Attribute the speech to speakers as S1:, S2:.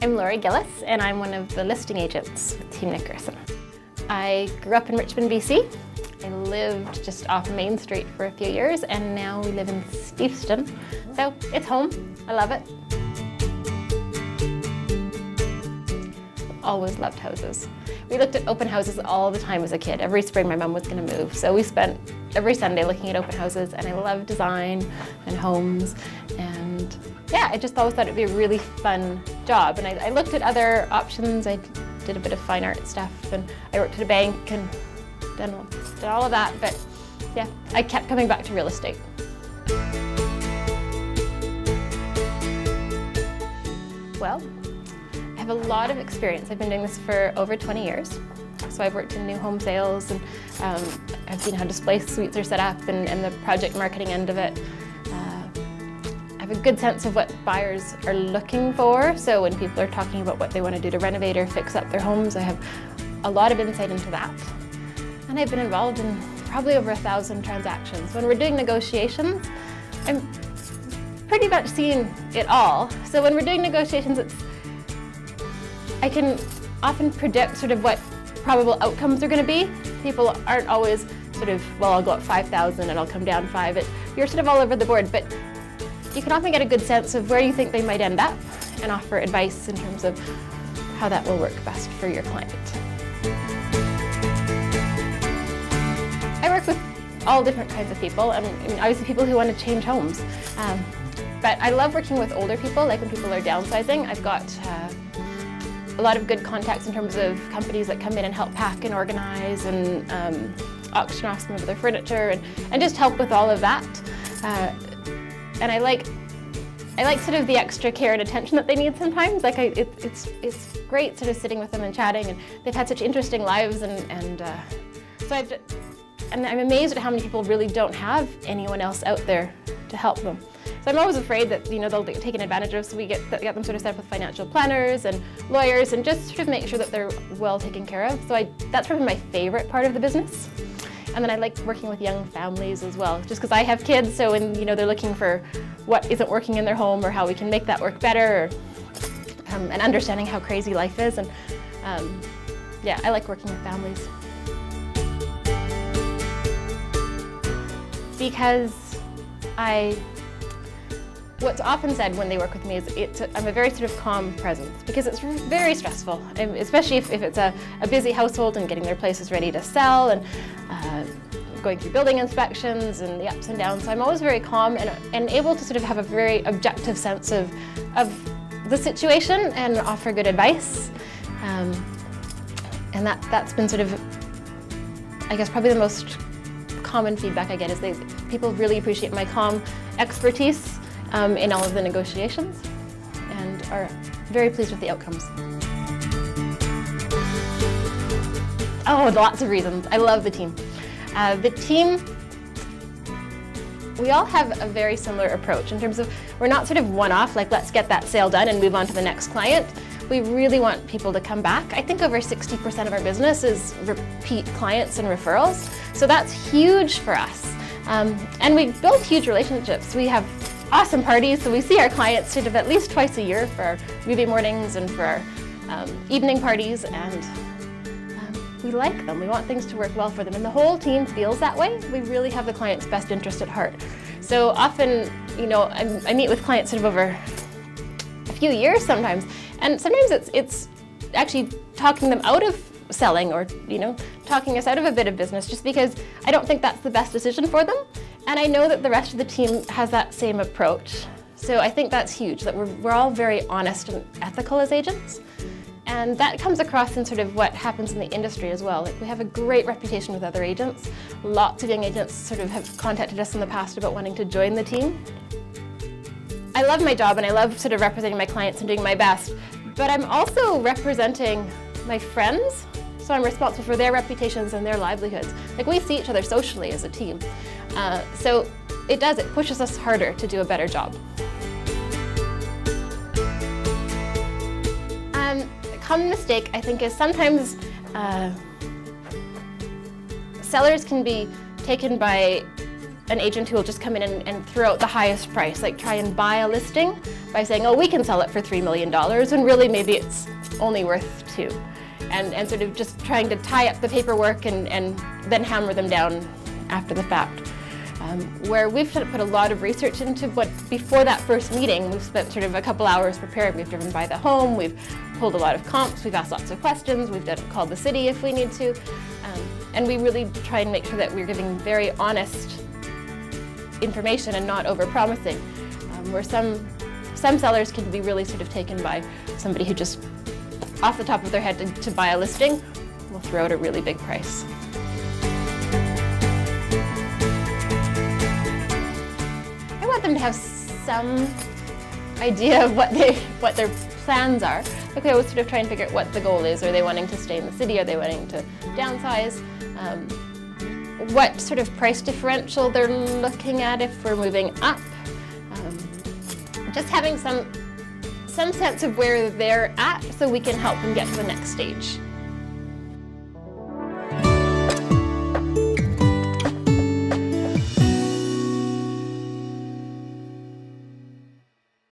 S1: I'm Laurie Gillis, and I'm one of the listing agents with Team Nickerson. I grew up in Richmond, BC. I lived just off Main Street for a few years, and now we live in Steveston. So it's home. I love it. Always loved houses. We looked at open houses all the time as a kid. Every spring my mum was going to move, so we spent every Sunday looking at open houses, and I love design and homes, and yeah, I just always thought it'd be a really fun job. And I looked at other options. I did a bit of fine art stuff, and I worked at a bank and did all of that, but yeah, I kept coming back to real estate. Well, I have a lot of experience. I've been doing this for over 20 years. So I've worked in new home sales, and I've seen how display suites are set up and the project marketing end of it. I have a good sense of what buyers are looking for. So when people are talking about what they want to do to renovate or fix up their homes, I have a lot of insight into that. And I've been involved in probably over 1,000 transactions. When we're doing negotiations, I'm pretty much seeing it all. So when we're doing negotiations, I can often predict sort of what probable outcomes are going to be. People aren't always sort of, well, I'll go up 5,000 and I'll come down 5. You're sort of all over the board, but you can often get a good sense of where you think they might end up and offer advice in terms of how that will work best for your client. I work with all different kinds of people, and obviously people who want to change homes. But I love working with older people, like when people are downsizing. I've got a lot of good contacts in terms of companies that come in and help pack and organize and auction off some of their furniture and just help with all of that. And I like sort of the extra care and attention that they need sometimes. Like it's great sort of sitting with them and chatting, and they've had such interesting lives, and I'm amazed at how many people really don't have anyone else out there to help them. So I'm always afraid that they'll get taken advantage of, so we get them sort of set up with financial planners and lawyers and just sort of make sure that they're well taken care of. So that's probably my favorite part of the business. And then I like working with young families as well, just because I have kids, so when they're looking for what isn't working in their home or how we can make that work better, and understanding how crazy life is. And yeah, I like working with families. Because what's often said when they work with me is I'm a very sort of calm presence, because it's very stressful, especially if it's a busy household and getting their places ready to sell and going through building inspections and the ups and downs. So I'm always very calm and able to sort of have a very objective sense of the situation and offer good advice. And that's been sort of, I guess, probably the most common feedback I get is people really appreciate my calm expertise in all of the negotiations and are very pleased with the outcomes. Oh, lots of reasons. I love the team. The team, we all have a very similar approach in terms of we're not sort of one-off, like let's get that sale done and move on to the next client. We really want people to come back. I think over 60% of our business is repeat clients and referrals, so that's huge for us. And we build huge relationships. We have awesome parties, so we see our clients sort of at least twice a year for our movie mornings and for our evening parties, and we like them. We want things to work well for them, and the whole team feels that way. We really have the client's best interest at heart. So often, I meet with clients sort of over a few years sometimes, and sometimes it's actually talking them out of selling or talking us out of a bit of business just because I don't think that's the best decision for them. And I know that the rest of the team has that same approach. So I think that's huge, that we're all very honest and ethical as agents. And that comes across in sort of what happens in the industry as well. Like we have a great reputation with other agents. Lots of young agents sort of have contacted us in the past about wanting to join the team. I love my job and I love sort of representing my clients and doing my best, but I'm also representing my friends. So I'm responsible for their reputations and their livelihoods. Like we see each other socially as a team. So it pushes us harder to do a better job. A common mistake, I think, is sometimes sellers can be taken by an agent who will just come in and throw out the highest price, like try and buy a listing by saying, oh, we can sell it for $3 million, and really maybe it's only worth $2 million. And sort of just trying to tie up the paperwork and then hammer them down after the fact. Where we've put a lot of research into what, before that first meeting, we've spent sort of a couple hours preparing. We've driven by the home, we've pulled a lot of comps, we've asked lots of questions, we've called the city if we need to. And we really try and make sure that we're giving very honest information and not over-promising. Where some sellers can be really sort of taken by somebody who just, off the top of their head to buy a listing, will throw out a really big price. I want them to have some idea of what their plans are. Like we always sort of try and figure out what the goal is. Are they wanting to stay in the city? Are they wanting to downsize? What sort of price differential they're looking at if we're moving up. Just having some sense of where they're at so we can help them get to the next stage.